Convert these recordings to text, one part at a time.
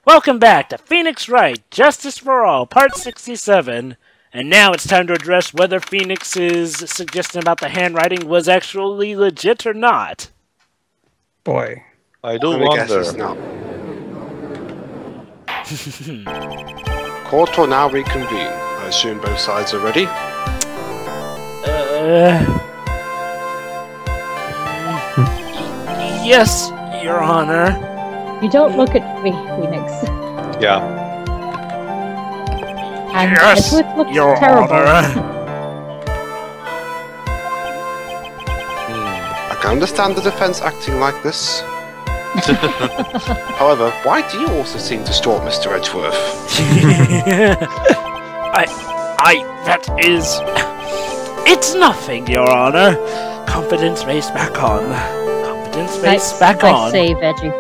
Welcome back to Phoenix Wright, Justice for All, Part 67. And now it's time to address whether Phoenix's suggestion about the handwriting was actually legit or not. Boy. I do wonder. Guess it's not. Court will now reconvene. I assume both sides are ready? Yes, Your Honor. You don't look at me, Phoenix. Yeah. And Yes, Edgeworth looks Your terrible. Honor. I can understand the defense acting like this. However, why do you also seem distraught, Mr. Edgeworth? that is... It's nothing, Your Honor. Confidence raised back on. Confidence raised back on. Nice save, Edgy.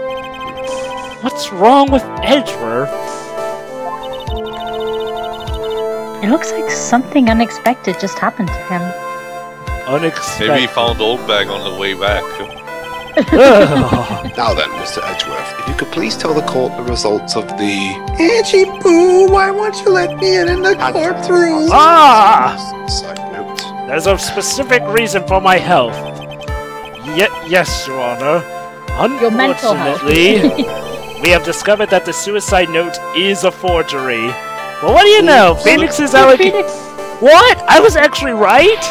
What's wrong with Edgeworth? It looks like something unexpected just happened to him. Unexpected. Maybe he found the old bag on the way back. Now then, Mr. Edgeworth, if you could please tell the court the results of the... Edgy boo, why won't you let me in the courtroom? Ah! Side note. There's a specific reason for my health. Yes, Your Honor. Your mental health. Unfortunately, we have discovered that the suicide note is a forgery. Well, what do you know? Phoenix's allegation. What? I was actually right?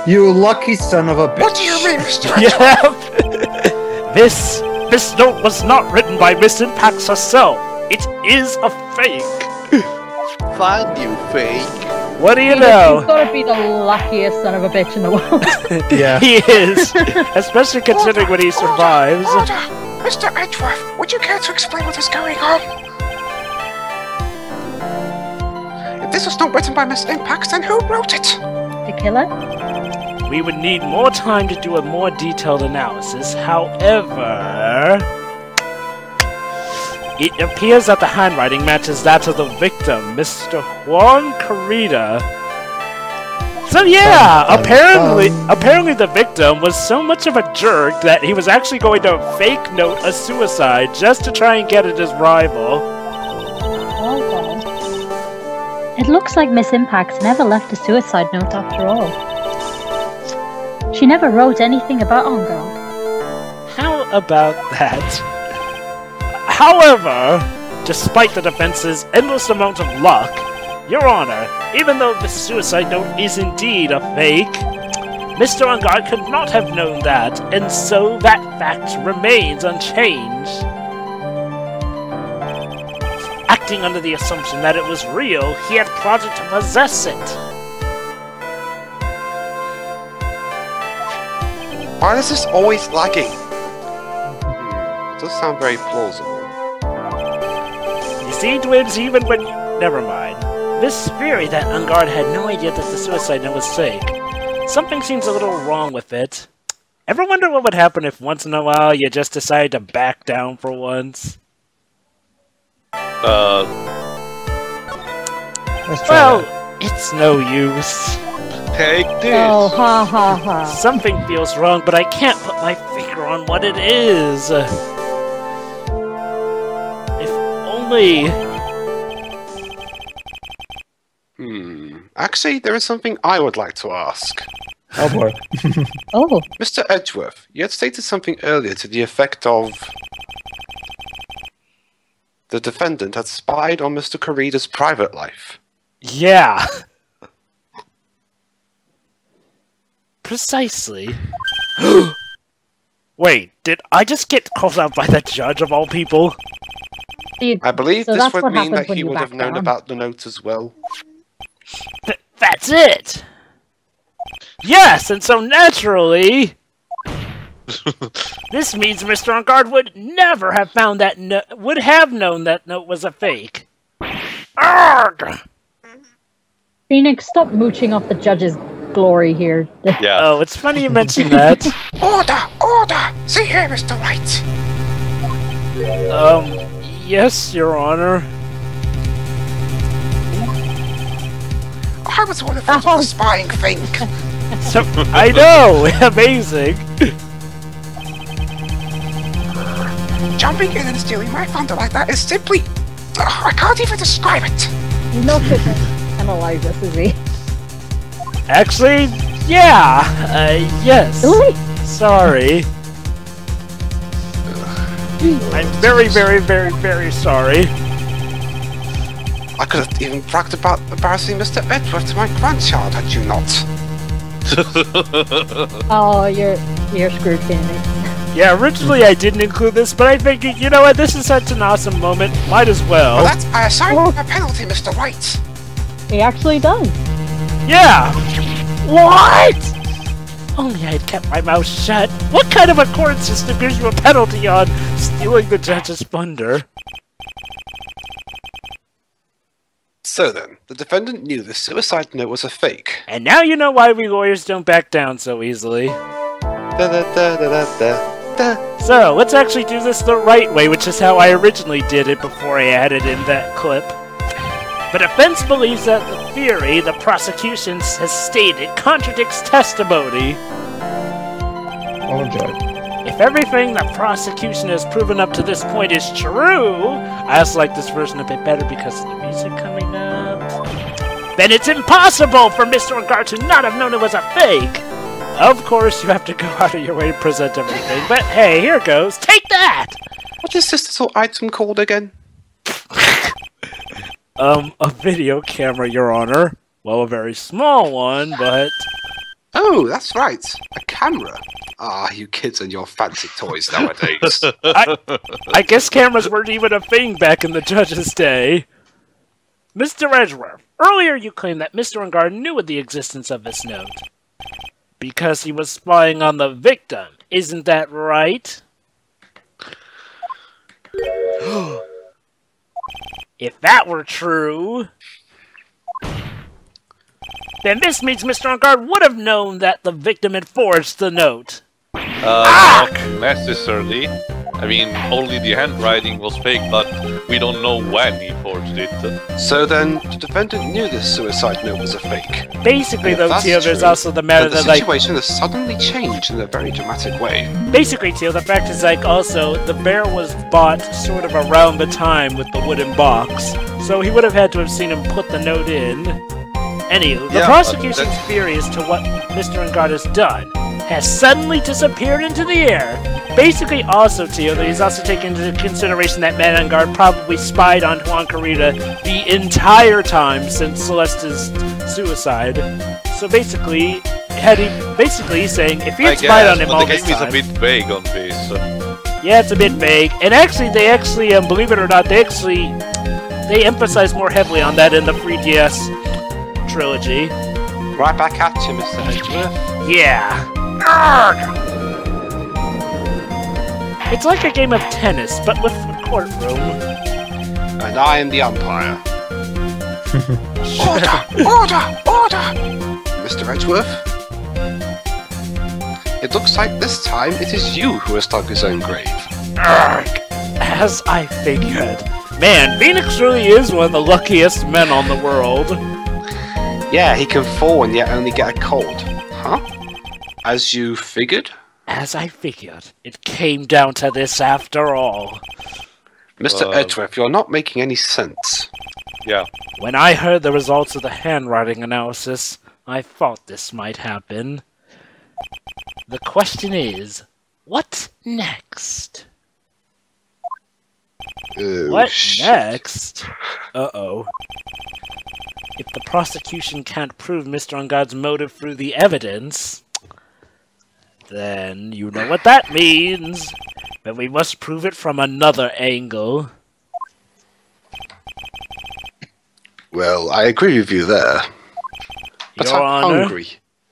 You lucky son of a bitch. What do you mean, Mr. Edgeworth? Yeah. This note was not written by Miss Impax herself. It is a fake. Find you, fake. What do you Phoenix, know? He's gotta be the luckiest son of a bitch in the world. Yeah. He is, especially considering when he survives. Order! Mr. Edgeworth, would you care to explain what is going on? If this was not written by Miss Impax, then who wrote it? The killer? We would need more time to do a more detailed analysis. However, it appears that the handwriting matches that of the victim, Mr. Juan Carita. So yeah, apparently the victim was so much of a jerk that he was actually going to fake note a suicide just to try and get at his rival. Oh. It looks like Miss Impax never left a suicide note after all. She never wrote anything about Engard. How about that? However, despite the defense's endless amount of luck, Your Honor, even though the suicide note is indeed a fake, Mr. Engard could not have known that, and so that fact remains unchanged. Acting under the assumption that it was real, he had plotted to possess it. Why is this always lagging? It does sound very plausible. You see, Dwibs, even when never mind. This theory that Engard had no idea that the suicide note was fake. Something seems a little wrong with it. Ever wonder what would happen if once in a while you just decided to back down for once? Well, it's no use. Take this. Oh, ha ha ha. Something feels wrong, but I can't put my finger on what it is. If only... Actually, there is something I would like to ask. Oh boy. Oh. Mr. Edgeworth, you had stated something earlier to the effect of... the defendant had spied on Mr. Carita's private life. Yeah. Precisely. Wait, did I just get called out by the judge of all people? I believe So this that's would what mean happens that when he you would back have known down. about the note as well. That's it! Yes, and so naturally... this means Mr. Engard would never have found that would have known that note was a fake. Arrgh! Phoenix, stop mooching off the judge's glory here. Yeah. Oh, it's funny you mentioned that. Order! Order! See here, Mr. Wright! Yes, Your Honor. I was one of the spying thing. So, I know! Amazing! Jumping in and stealing my thunder like that is simply I can't even describe it. He's not fit to analyze this, is he? Actually, yeah. Yes. Really? Sorry. I'm very, very, very, very sorry. I could have even bragged about embarrassing Mr. Edgeworth to my grandchild had you not. Oh, you're screwed, Kennedy. Yeah, originally I didn't include this, but I figured, you know what, this is such an awesome moment, might as well. Well, that's I assign you a penalty, Mr. Wright. He actually does. Yeah! What?! Only I had kept my mouth shut. What kind of a court system gives you a penalty on stealing the judge's plunder? So then, the defendant knew the suicide note was a fake. And now you know why we lawyers don't back down so easily. So, let's actually do this the right way, which is how I originally did it before I added in that clip. The defense believes that the theory the prosecution has stated contradicts testimony. Oh, Judge. If everything the prosecution has proven up to this point is true, I also like this version a bit better because of the music coming up, then it's impossible for Mr. Regard to not have known it was a fake! Of course, you have to go out of your way to present everything, but hey, here goes. Take that! What is this little item called again? A video camera, Your Honor. Well, a very small one, but... Oh, that's right. A camera. Ah, you kids and your fancy toys nowadays. I guess cameras weren't even a thing back in the judge's day. Mr. Edgeworth, earlier you claimed that Mr. Ungard knew of the existence of this note. Because he was spying on the victim. Isn't that right? If that were true, then this means Mr. Ungard would have known that the victim had forged the note. Not necessarily. I mean, only the handwriting was fake, but we don't know when he forged it. So then, the defendant knew this suicide note was a fake. Basically, And if though, that's Teo, there's true, also the matter then the that, like... situation has suddenly changed in a very dramatic way. Basically, Teo, the fact is, like, also, the bear was bought sort of around the time with the wooden box, so he would have had to have seen him put the note in. Anywho, the prosecution's theory as to what Mr. Ungard has done has suddenly disappeared into the air. Basically, also, Teo, that he's also taken into consideration that Matt Ungard probably spied on Juan Carita the entire time since Celeste's suicide. So basically, he's saying if he had spied on him all this time... the game is a bit vague on this. Yeah, it's a bit vague. And actually, believe it or not, they emphasize more heavily on that in the 3DS trilogy. Right back at you, Mr. Edgeworth. Yeah. Arrgh! It's like a game of tennis, but with a courtroom. And I am the umpire. Order! Order! Order! Mr. Edgeworth? It looks like this time it is you who has dug his own grave. Arrgh! As I figured. Man, Phoenix really is one of the luckiest men on the world. Yeah, he can fall and yet only get a cold. Huh? As you figured? As I figured. It came down to this after all. Mr. Edgeworth, you're not making any sense. Yeah. When I heard the results of the handwriting analysis, I thought this might happen. The question is, what next? What next? Uh-oh. If the prosecution can't prove Mr. Ungard's motive through the evidence, then you know what that means. But we must prove it from another angle. Well, I agree with you there. But Your I'm Honor, hungry.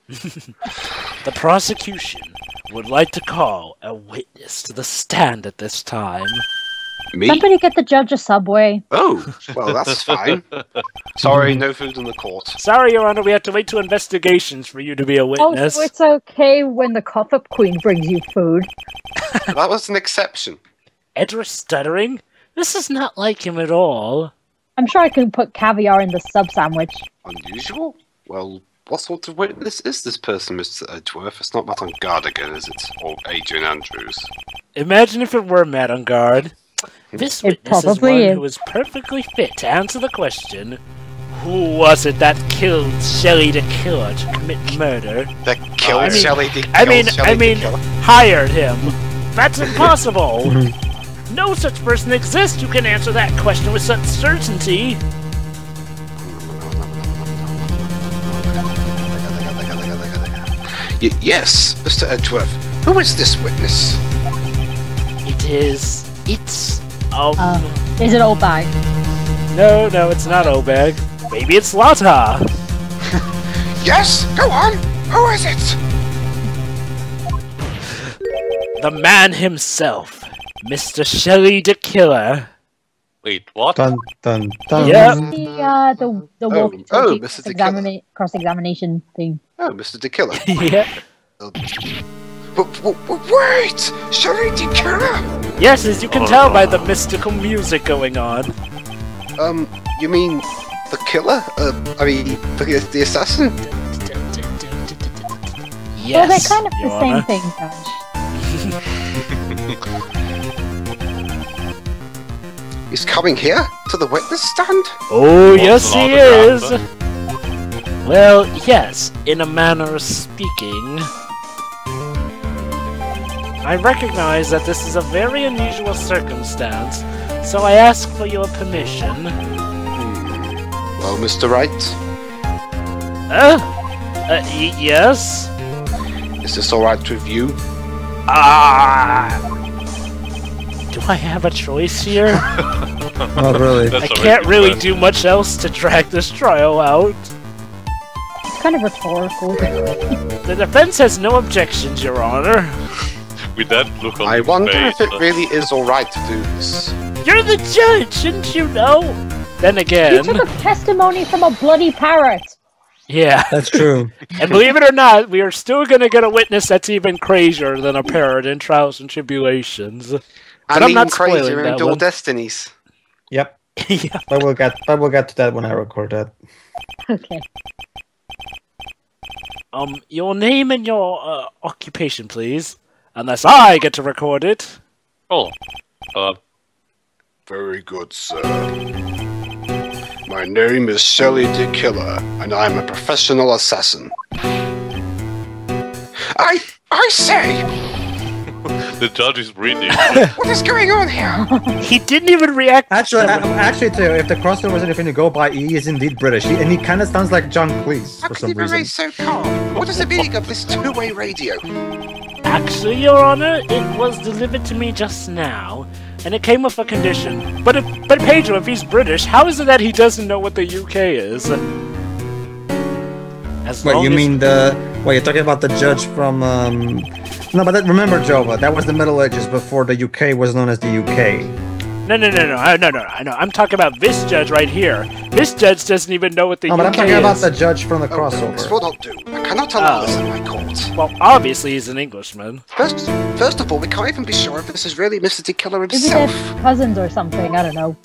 the prosecution would like to call a witness to the stand at this time. Me? Somebody get the judge a Subway. Oh, well, that's fine. Sorry, no food in the court. Sorry, Your Honor, we have to wait to investigations for you to be a witness. Oh, so it's okay when the cough-up queen brings you food. That was an exception. Edward stuttering? This is not like him at all. I'm sure I can put caviar in the sub sandwich. Unusual? Well, what sort of witness is this person, Mr. Edgeworth? It's not Matt on guard again, is it? Or Adrian Andrews? Imagine if it were Matt on guard. This It witness is probably one is. who is perfectly fit to answer the question, who was it that killed Shelly de Killer to commit murder? That killed Shelly de Killer. I mean, hired him. That's impossible! No such person exists who can answer that question with such certainty! Yes, Mr. Edgeworth. Who is this witness? It's... Is it old bag? No, it's not Obeg. Maybe it's Lata! Yes, go on. Who is it? The man himself, Mr. Shelly de Killer. Wait, what? Dun dun dun. Yeah. The walkie-talkie Mr. De Killer. cross-examination thing. Oh, Mr. de Killer. Yeah. Wait! Shelly de Killer? Yes, as you can tell by the mystical music going on. You mean the killer? I mean, the assassin? Yes, Well, they're kind of Your the same Honor. thing, Judge. He's coming here? To the witness stand? Oh, What's yes, an he autograph, is! Well, yes, in a manner of speaking. I recognize that this is a very unusual circumstance, so I ask for your permission. Well, Mr. Wright, Yes? is this alright with you? Do I have a choice here? Not really. That's I a can't very really good do much else to drag this trial out. It's kind of rhetorical. The defense has no objections, Your Honor. question. With that look on I his wonder face, if it really is alright to do this. You're the judge, shouldn't you know? Then You again, took a testimony from a bloody parrot! yeah. That's true. And believe it or not, we are still gonna get a witness that's even crazier than a parrot in Trials and Tribulations. But And I'm even not spoiling crazier in that Dual one. Destinies. Yep. Yeah. I will get to that when I record that. Okay. Your name and your occupation, please. Unless I get to record it. Oh, Very good, sir. My name is Shelly de Killer, and I'm a professional assassin. I say! the judge is breathing. What is going on here? He didn't even react. Actually, too, if the crossover is anything to go by, he is indeed British, and he kind of sounds like John Cleese How for can some you remain reason. so calm? What is the meaning of this two-way radio? Actually, Your Honor, it was delivered to me just now, and it came with a condition. But Pedro, if he's British, how is it that he doesn't know what the UK is? Wait, you mean the? Wait, you're talking about the judge from? No, but remember, Jovah, that was the Middle Ages before the UK was known as the UK. No. I know. I'm talking about this judge right here. This judge doesn't even know what the No, UK but I'm talking is. about the judge from the This crossover. will not do. I cannot allow this in my court. Well, obviously he's an Englishman. First of all, we can't even be sure if this is really Mr. de Killer Maybe himself. they're cousins or something, I don't know.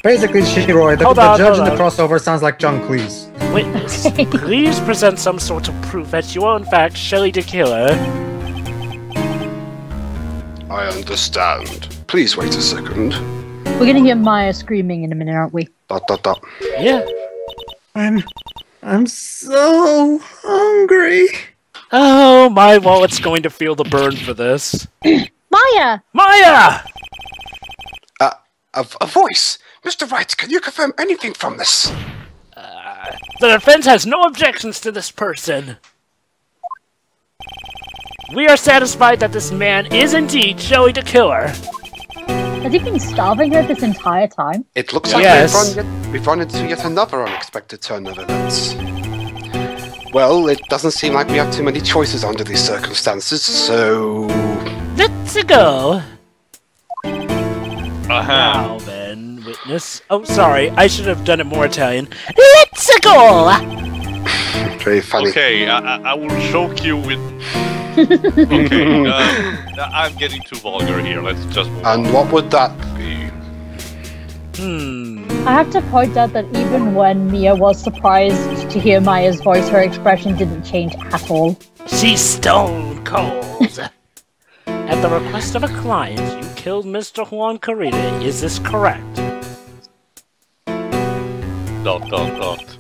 Basically, Shiroy, the Hold on, judge in hold the on. crossover sounds like John Cleese. Witness, please present some sort of proof that you are in fact Shelly de Killer. I understand. Please wait a second. We're gonna hear Maya screaming in a minute, aren't we? ... Yeah. I'm so hungry. Oh, my wallet's going to feel the burn for this. Maya! Maya! A voice! Mr. Wright, can you confirm anything from this? The defense has no objections to this person. We are satisfied that this man is indeed Shelly de Killer. Has he been starving her this entire time? It looks like Yes. we've run into yet another unexpected turn of events. Well, it doesn't seem like we have too many choices under these circumstances, so... Let's go. Uh-huh. Now then, witness. Oh, sorry, I should have done it more Italian. Let's go! Very funny. Okay, I will choke you with... Okay, I'm getting too vulgar here. Let's just move on. And what would that be? I have to point out that even when Mia was surprised to hear Maya's voice, her expression didn't change at all. She's stone cold. At the request of a client, you killed Mr. Juan Carita. Is this correct? Don't.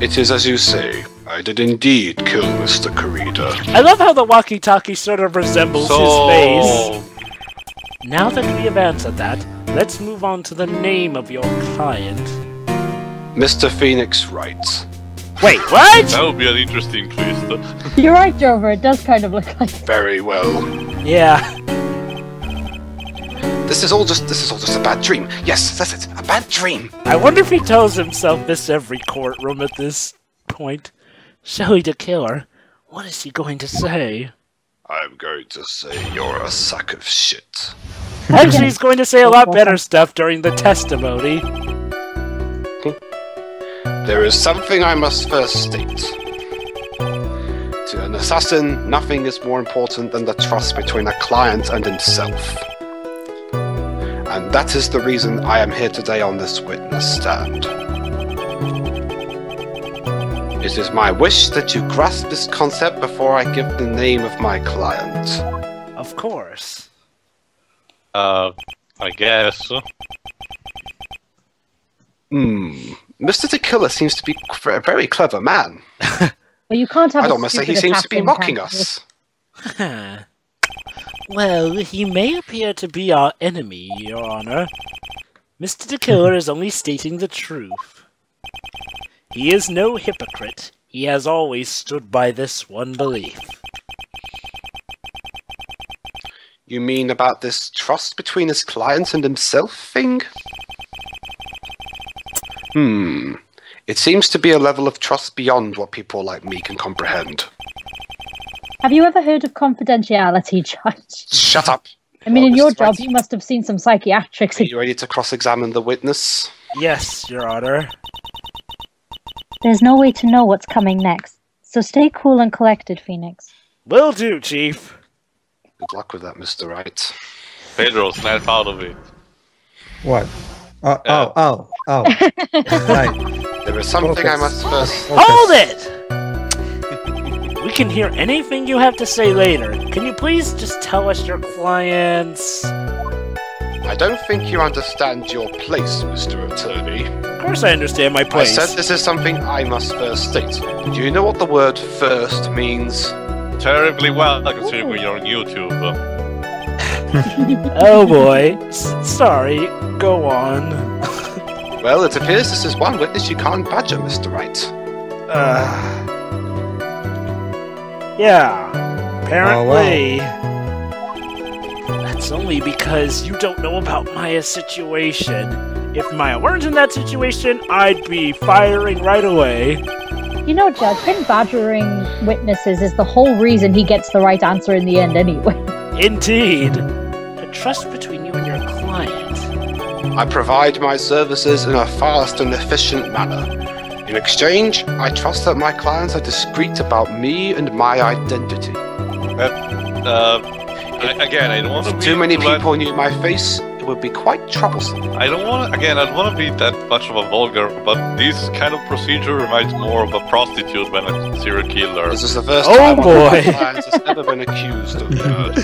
It is as you say. I did indeed kill Mr. Carita. I love how the walkie-talkie sort of resembles his face. Now that we have answered that, let's move on to the name of your client. Mr. Phoenix Wright. Wait, what? That would be an interesting twist. You're right, Jovah. It does kind of look like. Very well. Yeah. This is all just a bad dream. Yes, that's it. A bad dream. I wonder if he tells himself this every courtroom at this point. Shelly de Killer, what is he going to say? I'm going to say you're a sack of shit. Actually, he's going to say a lot better stuff during the testimony. There is something I must first state. To an assassin, nothing is more important than the trust between a client and himself. And that is the reason I am here today on this witness stand. It is my wish that you grasp this concept before I give the name of my client. Of course. I guess. Mr. de Killer seems to be a very clever man. Well, you can't have. I'd almost say he seems to be mocking us. Well, he may appear to be our enemy, Your Honor. Mr. de Killer is only stating the truth. He is no hypocrite. He has always stood by this one belief. You mean about this trust between his client and himself thing? It seems to be a level of trust beyond what people like me can comprehend. Have you ever heard of confidentiality, Judge? Shut up! I mean, in your Mr. job, Wright, you must have seen some psychiatrics. Are you ready to cross-examine the witness? Yes, Your Honor. There's no way to know what's coming next, so stay cool and collected, Phoenix. Will do, Chief. Good luck with that, Mr. Wright. Pedro, snap out of it. What? Oh. Right. There is something I must first... Hold it! We can hear anything you have to say later. Can you please just tell us your clients? I don't think you understand your place, Mr. Attorney. Of course I understand my place. I said this is something I must first state. Do you know what the word first means? Terribly well, considering you're on YouTube. Oh boy. Sorry, go on. Well, it appears this is one witness you can't badger, Mr. Wright. Yeah, apparently. That's only because you don't know about Maya's situation. If Maya weren't in that situation, I'd be firing right away. You know, Judge, him badgering witnesses is the whole reason he gets the right answer in the end anyway. Indeed. The trust between you and your client. I provide my services in a fast and efficient manner. In exchange, I trust that my clients are discreet about me and my identity. Again, I don't want to be... If too many people knew my face, it would be quite troublesome. I don't want to be that much of a vulgar, but this kind of procedure reminds more of a prostitute than a serial killer. This is the first time boy. one of my clients has ever been accused of murder.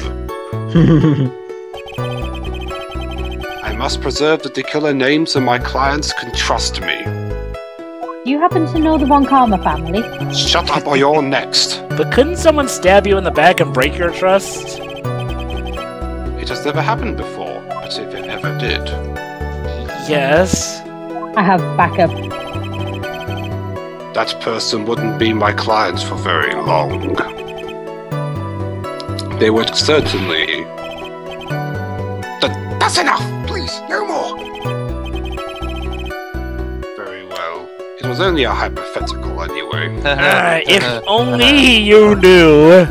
I must preserve the de Killer name so my clients can trust me. Do you happen to know the Von Karma family? Shut up or you're next. But couldn't someone stab you in the back and break your trust? It has never happened before, but if it ever did... Yes. I have backup. That person wouldn't be my client for very long. They would certainly... That's enough! Please, no more! Very well. It was only a hypothetical anyway. If only you knew.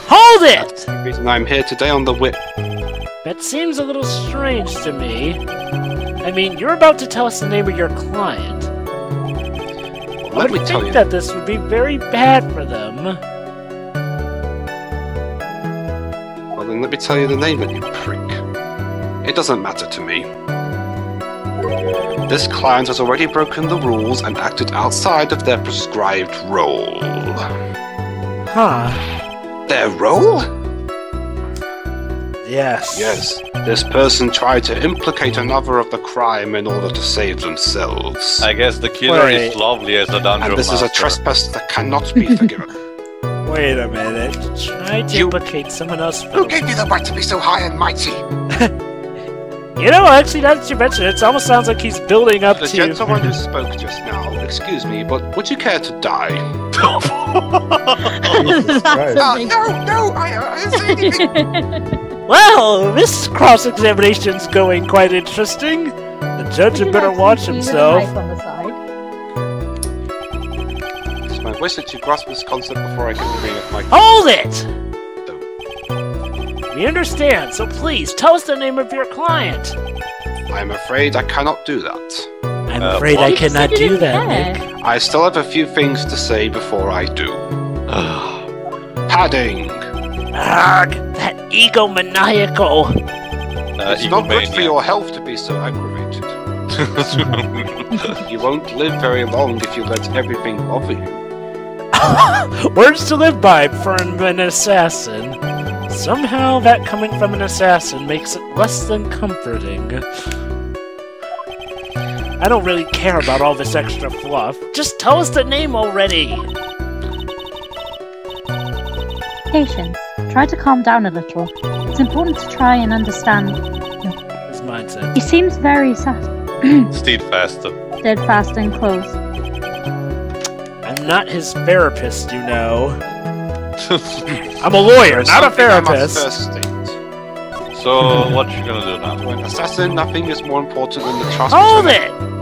Hold it! That's the reason I'm here today on the wit. That seems a little strange to me. I mean, you're about to tell us the name of your client. Let me I tell think you. that this would be very bad for them. Well then let me tell you the name of you prick. It doesn't matter to me. This client has already broken the rules and acted outside of their prescribed role. Huh. Their role? Yes. Yes, this person tried to implicate another of the crime in order to save themselves. I guess the killer Wait. is lovely as a dungeon And this is master. a trespass that cannot be forgiven. Wait a minute. Try to implicate someone else. Who gave you the right to be so high and mighty? You know, actually, now that you mention it, it almost sounds like he's building up The to. gentleman who spoke just now, excuse me, but would you care to die? Jesus Christ. No, I didn't say anything. Well, this cross-examination's going quite interesting. The judge had better watch himself. On the side. I wish that you grasp this concept before I can bring it my... Hold it! We understand, so please tell us the name of your client. I'm afraid I cannot do that. I'm afraid I cannot do that, Nick. I still have a few things to say before I do. Padding. Arg, that egomaniacal. It's not good for your health to be so aggravated. You won't live very long if you let everything bother you. Words to live by from an assassin. Somehow that coming from an assassin makes it less than comforting. I don't really care about all this extra fluff. Just tell us the name already! Patience. Try to calm down a little. It's important to try and understand. His mindset. He seems very Steadfast. steadfast and close. I'm not his therapist, you know. I'm a lawyer, not a Something I must therapist. first state. So, what you gonna do now? To an assassin, nothing is more important than the trust Hold between... it!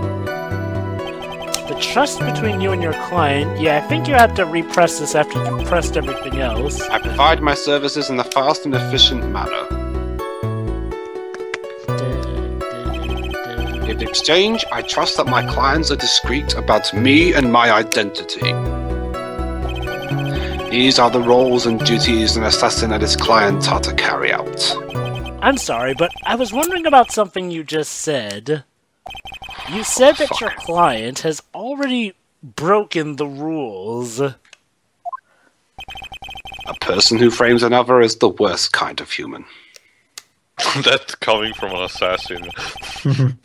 The trust between you and your client, yeah, I think you have to repress this after you've pressed everything else. I provide my services in a fast and efficient manner. In exchange, I trust that my clients are discreet about me and my identity. These are the roles and duties an assassin and his client are to carry out. I'm sorry, but I was wondering about something you just said. You said that your client has already broken the rules. A person who frames another is the worst kind of human. That's coming from an assassin.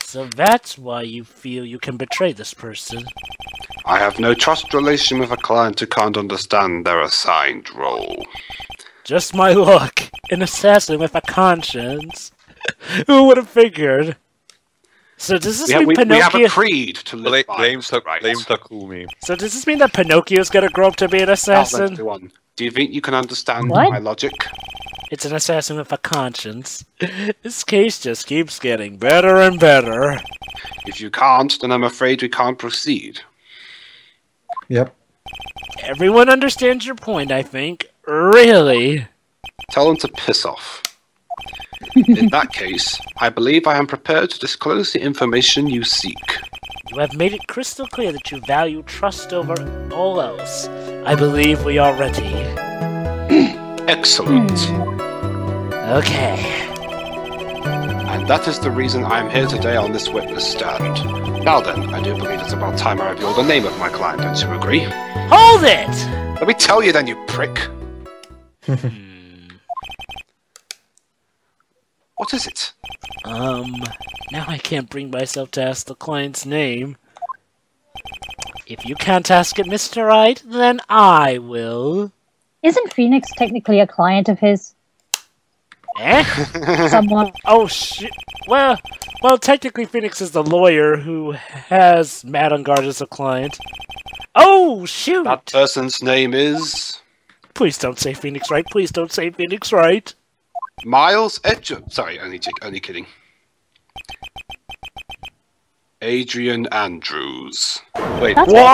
So that's why you feel you can betray this person. I have no trust relation with a client who can't understand their assigned role. Just my luck. An assassin with a conscience. Who would have figured? So does this mean We have Pinocchio? a creed to live by. Blame Right. Takumi. So does this mean that Pinocchio's gonna grow up to be an Now then, assassin? everyone, do you think you can understand What? my logic? It's an assassin with a conscience. This case just keeps getting better and better. If you can't, then I'm afraid we can't proceed. Yep. Everyone understands your point, I think. Really? Tell them to piss off. In that case, I believe I am prepared to disclose the information you seek. You have made it crystal clear that you value trust over all else. I believe we are ready. Excellent. Okay. And that is the reason I am here today on this witness stand. Now then, I do believe it's about time I reveal the name of my client, don't you agree? Hold it! Let me tell you then, you prick. What is it? Now I can't bring myself to ask the client's name. If you can't ask it, Mr. Wright, then I will. Isn't Phoenix technically a client of his? Eh? Someone? Oh, shit. Well, technically Phoenix is the lawyer who has Madame Guard as a client. Oh, shoot! That person's name is... Please don't say Phoenix Wright. Please don't say Phoenix Wright. Miles Edgeworth. Sorry, only kidding. Adrian Andrews. Wait, That's What?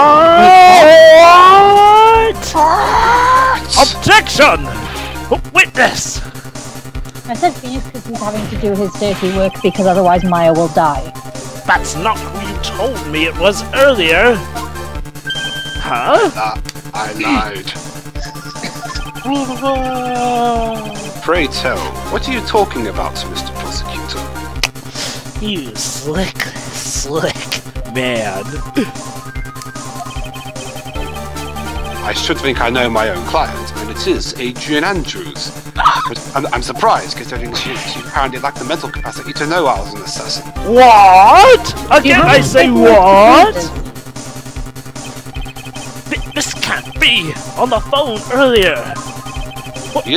Objection! Witness! I said Phoenix because he's having to do his dirty work because otherwise Maya will die. That's not who you told me it was earlier. Huh? I lied. Pray tell, what are you talking about, Mr. Prosecutor? You slick man. I should think I know my own client, and it is Adrian Andrews. I'm surprised, considering she apparently lacked the mental capacity to know I was an assassin. What? Again, I say what? This can't be! On the phone earlier!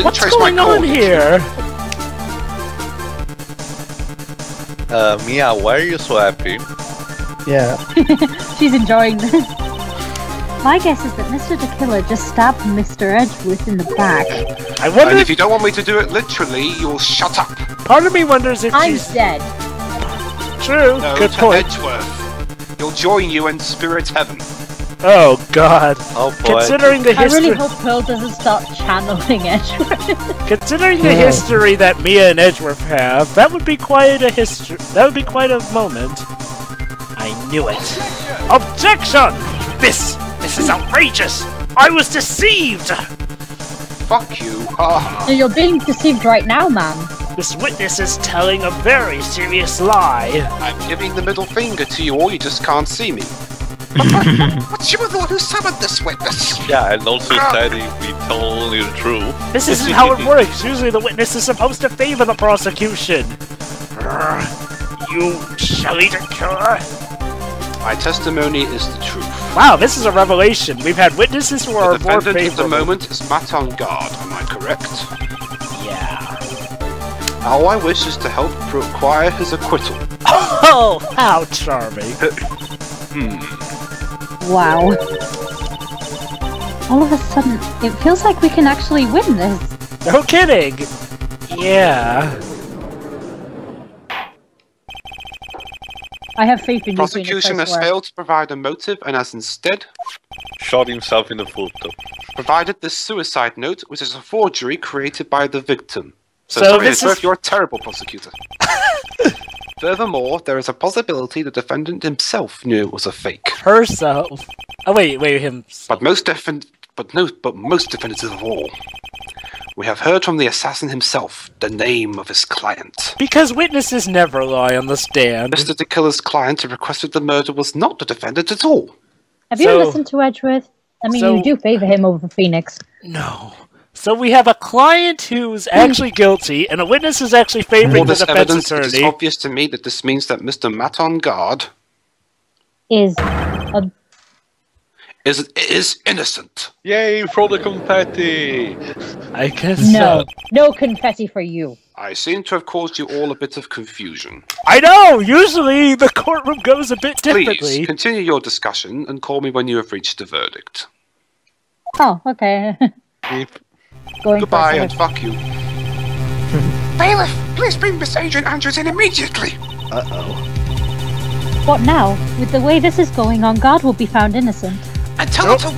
What's going on here? Mia, why are you so happy? Yeah. She's enjoying this. My guess is that Mr. de Killer just stabbed Mr. Edgeworth in the back. I wonder And if you don't want me to do it literally, you'll shut up. Part of me wonders if I'm she's... dead. True, No, good to point. Edgeworth. He'll join you in spirit heaven. Oh god. Oh boy. Considering the I really history... hope Pearl doesn't start channeling Edgeworth. Considering the history that Mia and Edgeworth have, that would be quite a history. That would be quite a moment. I knew it. Objection! This is outrageous! I was deceived! Fuck you. Ha. You're being deceived right now, man. This witness is telling a very serious lie. I'm giving the middle finger to you all, you just can't see me. But you were the one who summoned this witness! Yeah, and also said we told only the truth. This isn't how it works. Usually the witness is supposed to favor the prosecution. You Shelly de Killer. My testimony is the truth. Wow, this is a revelation. We've had witnesses who are The more defendant at the favorable. moment is Matt on guard, am I correct? Yeah. All I wish is to help require his acquittal. Oh, how charming. Wow. All of a sudden, it feels like we can actually win this. No kidding. Yeah. I have faith in you. Prosecution has failed to provide a motive and has instead Shot himself in the foot. provided this suicide note, which is a forgery created by the victim. So So sorry, this Edgeworth, is- you're a terrible prosecutor. Furthermore, there is a possibility the defendant himself knew it was a fake. Herself. Oh wait, him. But most definitive of all, we have heard from the assassin himself the name of his client. Because witnesses never lie on the stand. Mr. de Killer's client who requested the murder was not the defendant at all. Have you So- listened to Edgeworth? I mean, so- you do favor him over Phoenix. No. So we have a client who's actually guilty, and a witness who's actually favoring All the this defense evidence, it is attorney. obvious to me that this means that Mr. Matt on guard Is a is innocent. Yay, throw the confetti! I guess no confetti for you. I seem to have caused you all a bit of confusion. I know! Usually the courtroom goes a bit Please, differently. continue your discussion and call me when you have reached a verdict. Oh, okay. Going Goodbye for a and fuck you. Bailiff, please bring Miss Adrian Andrews in immediately! What now? With the way this is going on, God will be found innocent. And tell her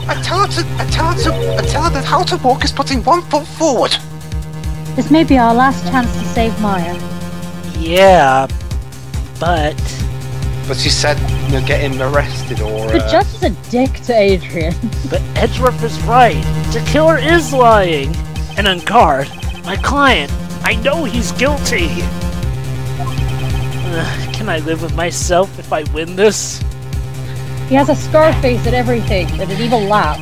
that how to walk is putting one foot forward. This may be our last chance to save Maya. Yeah, but... But she said, get him arrested or... The judge is a dick to Adrian. But Edgeworth is right. The killer is lying. And on guard, my client, I know he's guilty. Can I live with myself if I win this? He has a scar face and everything, and an evil laugh.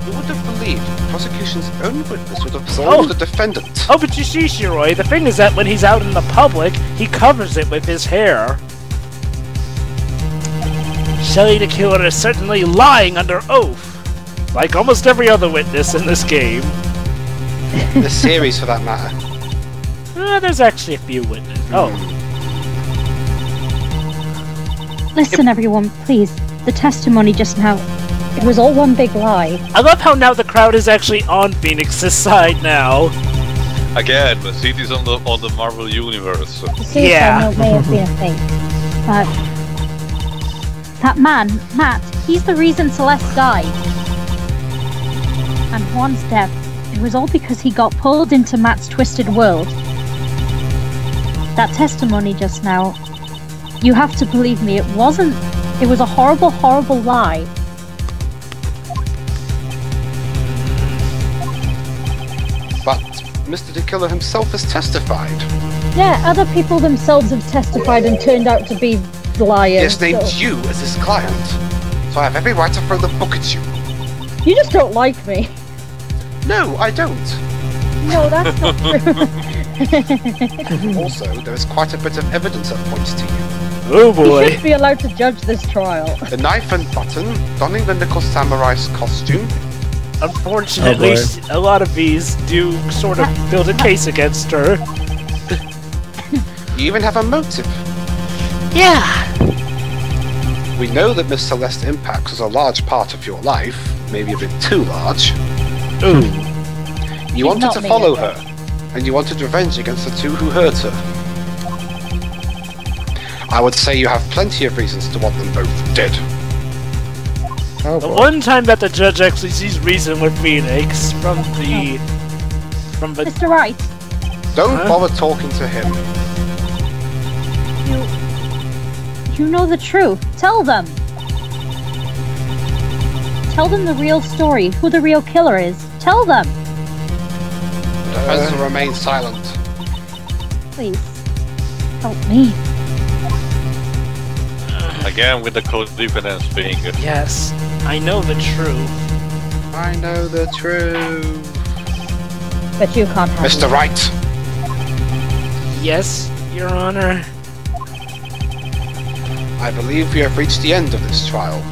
Who would have believed the prosecution's own witness would absolve the defendant? Oh, but you see, Shiroi, the thing is that when he's out in the public, he covers it with his hair. Shelly de Killer is certainly lying under oath, like almost every other witness in this game. The series, for that matter. There's actually a few witnesses. Oh. Listen, everyone, please. The testimony just now, it was all one big lie. I love how now the crowd is actually on Phoenix's side now. Again, but see this on the Marvel Universe. The suicide Yeah. note may have been a fake, but that man, Matt, he's the reason Celeste died. And Juan's death, it was all because he got pulled into Matt's twisted world. That testimony just now, you have to believe me, it was a horrible, horrible lie. But Mr. de Killer himself has testified. Yeah, other people themselves have testified and turned out to be liars. He has named so- you as his client. So I have every right to throw the book at you. You just don't like me. No, I don't. No, that's not true. Also, there is quite a bit of evidence that points to you. Oh You boy. should be allowed to judge this trial. The knife and button, donning the nickel samurai's costume. Unfortunately, Oh, a lot of these do sort of build a case against her. You even have a motive. Yeah. We know that Miss Celeste Impact was a large part of your life, maybe a bit too large. Ooh. You wanted not to me, follow is it? her, and you wanted revenge against the two who hurt her. I would say you have plenty of reasons to want them both dead. Oh, The boy. one time that the judge actually sees reason with Phoenix from the Mr. Wright, Don't Huh? bother talking to him. you know the truth. Tell them. Tell them the real story, who the real killer is. Tell them, The defense will remain silent. please. Help me. Again with the co-defendants thing. yes, I know the truth. I know the truth. But you can't have Mr. it. Wright, Yes, Your Honor. I believe we have reached the end of this trial.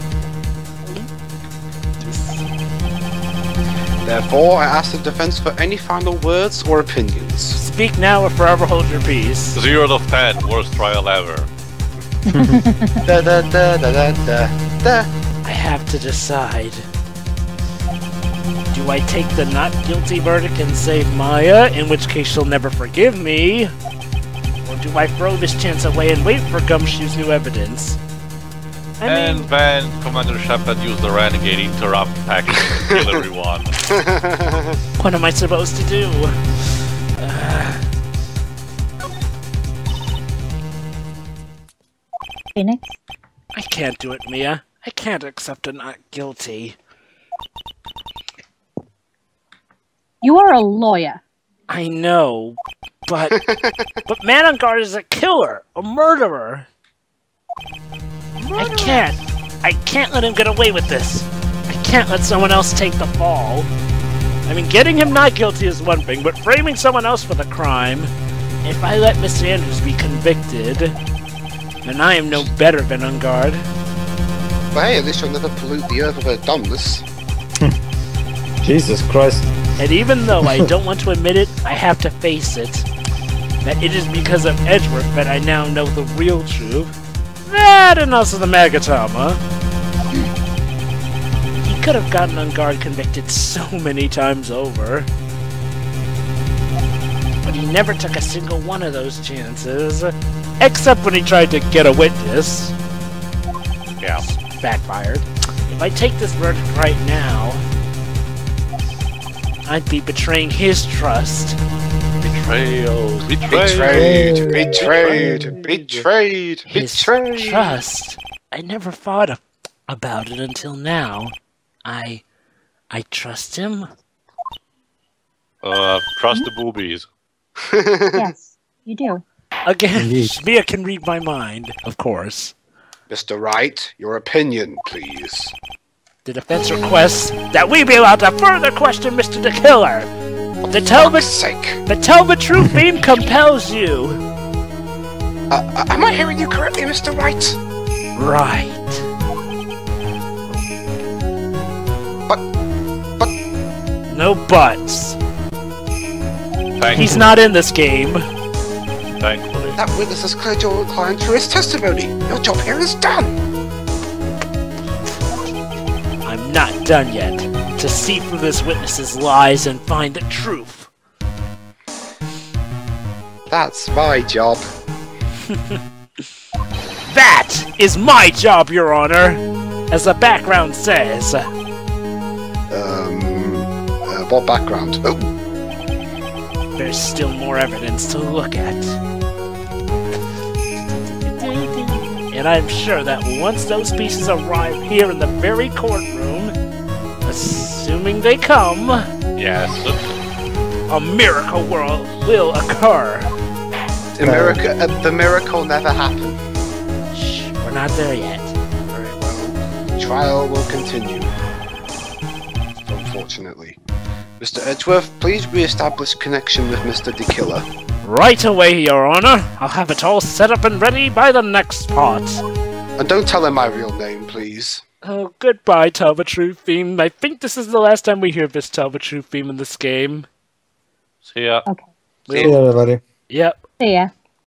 Therefore, I ask the defense for any final words or opinions. Speak now or forever hold your peace. 0 out of 10, worst trial ever. Da da da da da da da. I have to decide. Do I take the not guilty verdict and save Maya, in which case she'll never forgive me? Or do I throw this chance away and wait for Gumshoe's new evidence? I And mean, then Commander Shepard used the renegade interrupt package to kill everyone. what am I supposed to do? Phoenix? I can't do it, Mia. I can't accept a not guilty. You are a lawyer. I know, but Man on Guard is a killer, a murderer. I can't let him get away with this. I can't let someone else take the fall. I mean, getting him not guilty is one thing, but framing someone else for the crime. If I let Miss Andrews be convicted, then I am no better than on guard. But hey, at least you'll never pollute the earth with her dumbness. Jesus Christ. And even though I don't want to admit it, I have to face it. That it is because of Edgeworth that I now know the real truth. That and also the Magatama. He could have gotten on guard convicted so many times over. But he never took a single one of those chances. Except when he tried to get a witness. Yeah. Backfired. If I take this verdict right now, I'd be betraying his trust. Betrayal. Betrayed, betrayed, betrayed, His betrayed. trust. I never thought about it until now. I trust him. Trust the boobies. Yes, you do. Again, Indeed. Mia can read my mind, of course. Mr. Wright, your opinion, please. The defense requests that we be allowed to further question Mr. de Killer. To tell For sake. the true theme compels you. Am I hearing you correctly, Mr. Wright? Right. But No buts. Thankfully. He's not in this game. Thankfully. that witness has cleared your client through his testimony. Your job here is done. I'm not done yet. To see through this witness's lies and find the truth. That's my job. That is my job, Your Honor! As the background says. What background? Oh, There's still more evidence to look at. And I'm sure that once those pieces arrive here in the very courtroom, assuming they come, Yes. a miracle will occur. the miracle never happened. Shh, we're not there yet. Very well. The trial will continue. Unfortunately. Mr. Edgeworth, please re-establish connection with Mr. de Killer. Right away, Your Honor. I'll have it all set up and ready by the next part. And don't tell him my real name, please. Oh, goodbye, Tell the Truth theme. I think this is the last time we hear this Tell the Truth theme in this game. See ya. Okay. See you, everybody. Yep. See ya.